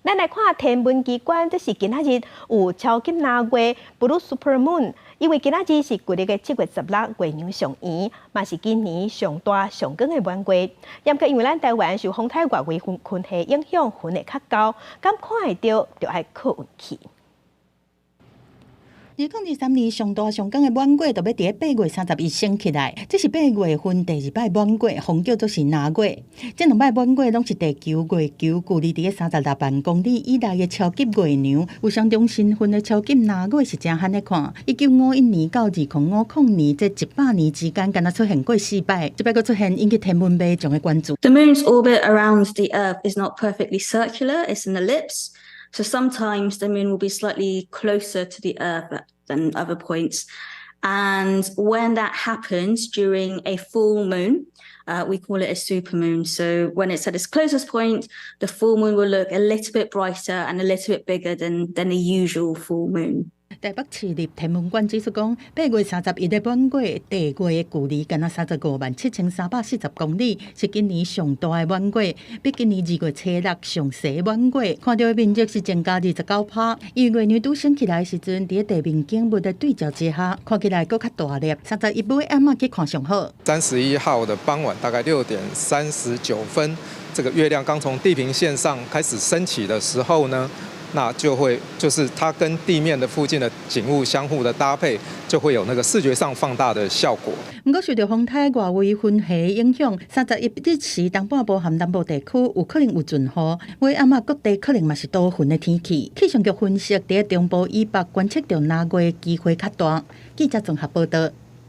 咱来看天文机关，这是今仔日有超级纳月 Blue Supermoon， 因为今仔日是旧历的7月16月亮上圆，嘛是今年上大上光的满月。严格因为咱台湾受风台外围云系影响，云会较高，敢看会到就要靠运气。2023年上大上光的满月，就要伫8月31升起来。这是8月份第2摆满月，风叫做是纳月。这2摆满月拢是第9月9，距离伫36万公里以内的超级月亮。有相当身份的超级纳月是真罕的看。1951年到2050年这100年之间，敢若出现过4摆，这摆佫出现引起天文迷众的关注。The moon's orbit around the Earth is not perfectly circular; it's an ellipse. So sometimes the moon will be slightly closer to the Earth than other points. And when that happens during a full moon, we call it a supermoon. So when it's at its closest point, the full moon will look a little bit brighter and a little bit bigger than the usual full moon. 台北市立天文馆指出讲，8月31日满月，地月的距离敢若357340公里，是今年上大的满月，比今年2月初6上细满月。看到的面积是增加29%，因为月亮拄升起来的时阵，伫地面景物的对照之下，看起来佫较大粒。31尾暗暝去看上好。31号的傍晚大概6点39分，这个月亮刚从地平线上开始升起的时候呢，那就是它跟地面的附近的景物相互的搭配，就会有那个视觉上放大的效果。不过，受到风台外围云系影响，31日时东半部和南部地区有可能有阵雨，尾暗暝各地可能嘛是多云的天气。气象局分析，伫中部以北观测到纳月机会较大。记者综合报道。